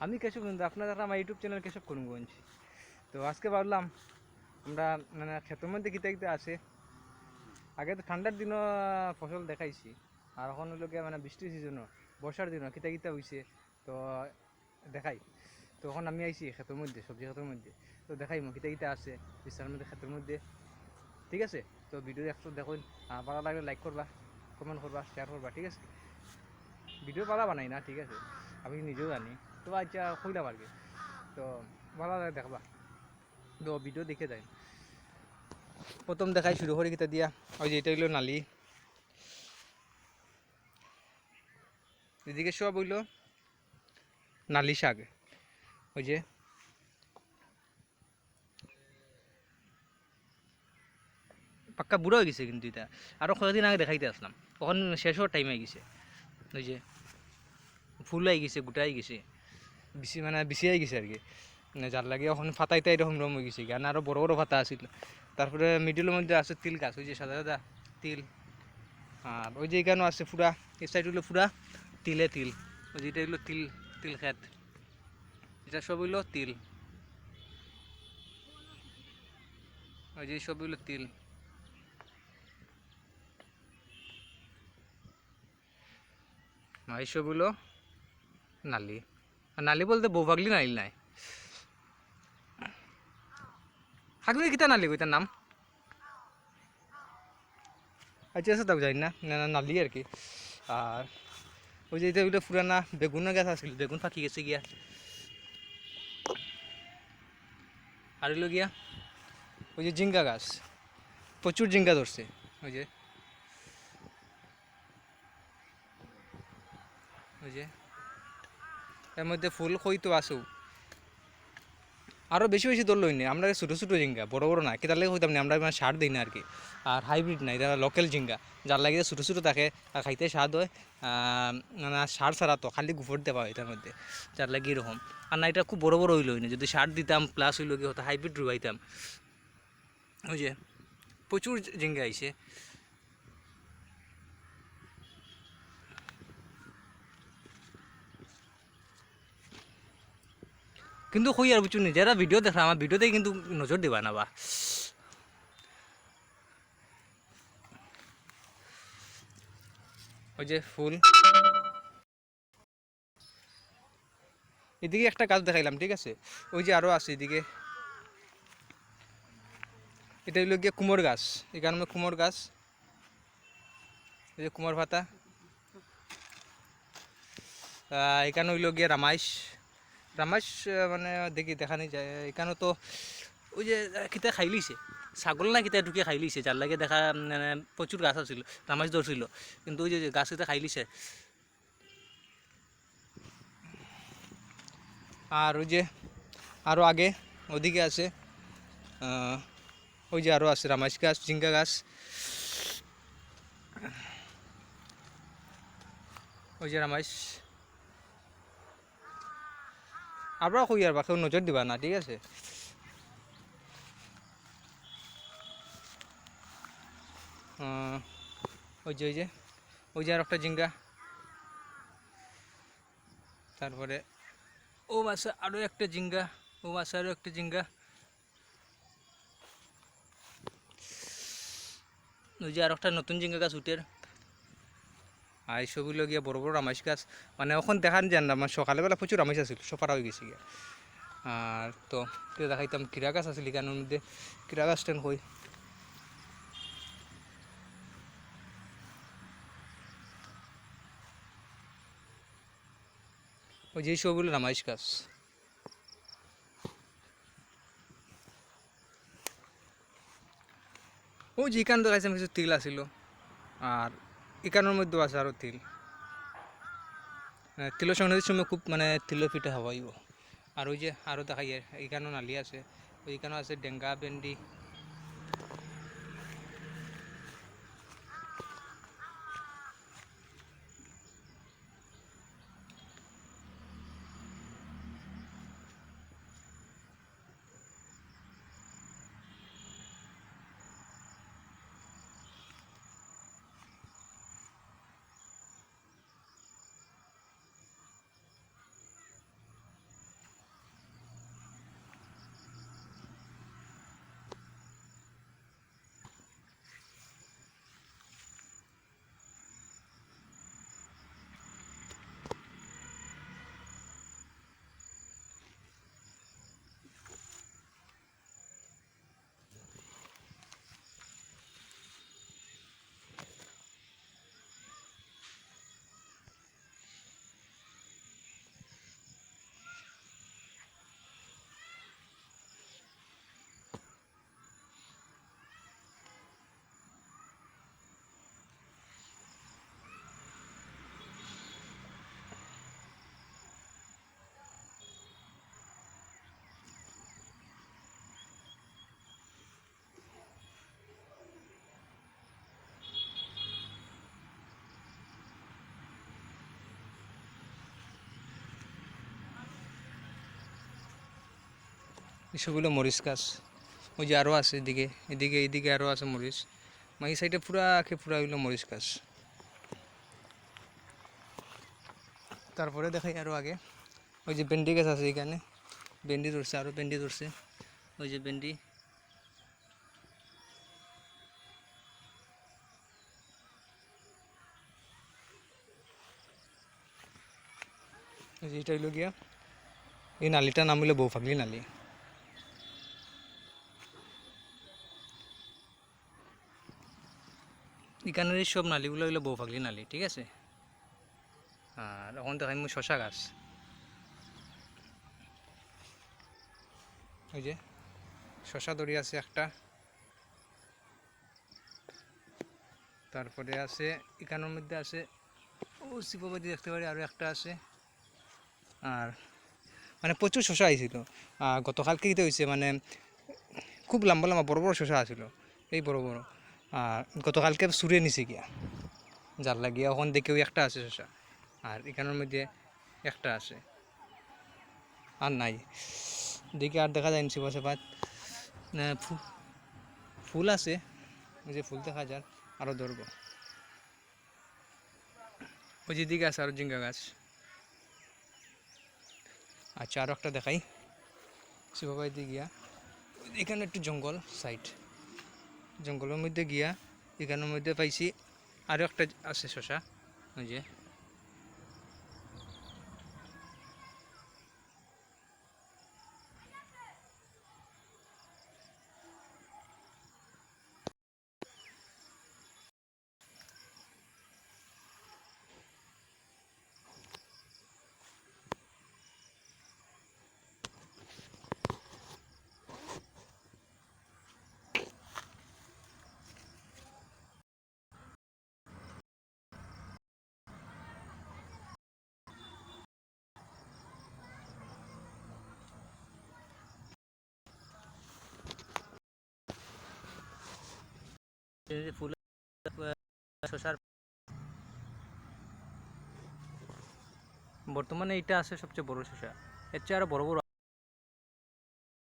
আমি কেশব কিন্তু আপনারা আমার ইউটিউব চ্যানেল কেশব করিমগঞ্জ। তো আজকে ভাবলাম আমরা মানে ক্ষেতের মধ্যে কিতা কিতা আছে। আগে তো ঠান্ডার দিনও ফসল দেখাইছি, আর এখন হলো গিয়ে মানে বৃষ্টির সিজনও, বর্ষার দিনও কিতা কিতা হয়েছে তো দেখাই। তো এখন আমি আইছি ক্ষেতের মধ্যে, সবজি ক্ষেতের মধ্যে। তো দেখাই কিতা কিতা আছে বিস্তার মধ্যে ক্ষেতের মধ্যে, ঠিক আছে? তো ভিডিও একটু দেখুন, ভালো লাগলে লাইক করবা, কমেন্ট করবা, শেয়ার করবা, ঠিক আছে? ভিডিও পালা বানাই না, ঠিক আছে, আমি নিজেও জানি। তো আচ্ছা কইলাম আর কি। তো ভালো লাগে দেখবা, তো ভিডিও দেখে যায়। প্রথম দেখাই শুরু করি কিতা দিয়া। ওই যে এটা হইলো নালি, এদিকে সব হইলো নালি শাক। ওই যে পাক্কা বুড়ো হয়ে গেছে কিন্তু এটা, আরও কয়েকদিন আগে দেখাইতে আসলাম, তখন শেষ হওয়ার টাইম হয়ে গেছে। ওই যে ফুল আই গেছে, গোটা আই গেছে, বেশি মানে বেশি আই গেছে আর কি। মানে যার লাগে এখন ফাতাইতে এরকম রকম হয়ে গেছে, গান আরও বড় বড় ফাতা আসছিল। তারপরে মিডিলের মধ্যে আছে তিল গাছ, ওই যে সাদা সাদা তিল। আর ওই যে এখানেও আছে ফুরা, এই সাইড হইলো ফুরা, তিলে তিল। ওই যে এটা হইলো তিল, তিল খেত, এটা সব হইলো তিল। ওই যে সব হইলো তিল। এইসব হইলো নালি। আর নালি বলতে বৌভাগলি নালি নাই, আগলি কিতা নালি কইতার নাম। আচ্ছা আচ্ছা তাও জানি না, নালি আর কি। আর ওই যে এটা হইলো পুরানা বেগুনের গাছ আছিল, বেগুন ফাঁকি গেছে গিয়া। আর হইলো গিয়া ওই যে জিঙ্গা গাছ, প্রচুর জিঙ্গা ধরছে। ওই যে ওই যে এর মধ্যে ফুল হইতো আসু, আরও বেশি বেশি ধরলই না। আমরা ছোটো ছোটো জিঙ্গা, বড় বড় না, কেতার লাগে হইতাম না, আমরা মানে সার দিই না আর কি। আর হাইব্রিড না, এটা লোকাল জিঙ্গা, যার লাগে ছোটো ছোটো থাকে আর খাইতে স্বাদ হয়। মানে সার ছাড়া তো খালি গুফর দেওয়া হয় এটার মধ্যে, যার লাগে এরকম। আর না এটা খুব বড় বড় হইলই না, যদি সার দিতাম প্লাস হইল কি হতো হাইব্রিড রুবাইতাম। ওই যে প্রচুর জিঙ্গা আইছে। কিন্তু কই আর বুঝুন, যারা ভিডিও দেখা আমার ভিডিওতে কিন্তু নজর দিবা না বা। ওই যে ফুল, এদিকে একটা গাছ দেখাইলাম, ঠিক আছে? ওই যে আরও আছে এদিকে, এটা হইল গিয়ে কুমোর গাছ, এখানে কুমোর গাছ, এই যে কুমোর ভাতা। এখানে হইল গিয়ে রামাইশ, রামাইশ মানে দেখি দেখানি যায় এখানে তো। ওই যে কিতা খাই লিছে, ছাগল না কিতা ঢুকে খাই লিছে, যার লাগে দেখা মানে প্রচুর গাছ আছিল, রামাইশ ধরছিল, কিন্তু ওই যে গাছ কিতা খাই লিছে। আর ওই যে আরও আগে ওদিকে আছে, ওই যে আরও আছে রামাইশ গাছ, জিঙ্গা গাছ। ওই যে রামাইশ। আমরা কই আর বা কেউ নজর দিবা না, ঠিক আছে? ওই যে ওই যে ওই যে আর একটা জিঙ্গা। তারপরে ও আছে আরও একটা জিঙ্গা, ও আছে আরও একটা জিঙ্গা। ওই যে আর একটা নতুন জিঙ্গা গাছ উঠের। আর এইসবগুলো গিয়ে বড় বড় রামাইশ গাছ, মানে এখন দেখান যান না, মানে সকালবেলা প্রচুর রামাইশ আছিল, সব পাড়া হয়ে গেছে গিয়া। আর তো দেখাইতাম কিরা গাছ আছিল এখানের মধ্যে, কিরা গাছটা কই। ওই যে সবগুলো রামাইশ গাছ। ওই যে এখান দেখাইছিলাম কিছু তিল আছিল, আর এখানের মধ্যেও আছে আরও তিল। তিলের সংক্রান্তির সময় খুব মানে তিলের পিঠা হওয়াইব। আর ওই যে আরও দেখাই এখানেও নালি আছে, ওইখানেও আছে ডেঙ্গা ভেন্ডি। এসবগুলো মরিচ গাছ। ওই যে আরও আছে এদিকে, এদিকে আরও আছে মরিচ। এই সাইডে পুরা হইলো মরিচ গাছ। তারপরে দেখাই আরও আগে, ওই যে ভেন্ডি গাছ আছে এখানে, ভেন্ডি ধরছে, আরও ভেন্ডি ধরছে। ওই যে ভেন্ডি, ওই যে এটা হইল গিয়া, এই নালিটার নাম হইলো বউফাগলি নালি। এখানের এই সব নালিগুলো হইলো বউফাগলি নালি, ঠিক আছে। আর এখন দেখাই মই শশা গাছ। ওই যে শশা ধরি আছে একটা, তারপরে আছে এখানের মধ্যে আছে, ও শিববাদি দেখতে পারি আরও একটা আছে। আর মানে প্রচুর শশা আইছিল। গতকালকে কীতে হয়েছে, মানে খুব লম্বা লম্বা বড় বড় শশা আছিল, এই বড় বড়। আর গতকালকে সুরে নিছে গিয়া, যার লাগিয়া ওখান দেখেও একটা আছে শশা, আর এখানের মধ্যে একটা আছে, আর নাই। দেখি আর দেখা যায় শিবা সেপাত ফুল আছে, ওই যে ফুল দেখা যায়, আরও ধরব। ওই যে দিকে আছে আরও জিঙ্গা গাছ। আচ্ছা আরও একটা দেখাই শিবাবাড়িতে গিয়া, এখানে একটু জঙ্গল সাইড, জঙ্গলের মধ্যে গিয়া এখানের মধ্যে পাইছি আরও একটা আছে শশা। ওই যে ফুল শশার বর্তমানে এইটা আছে সবচেয়ে বড় শশা, এর চেয়ে আরও বড় বড়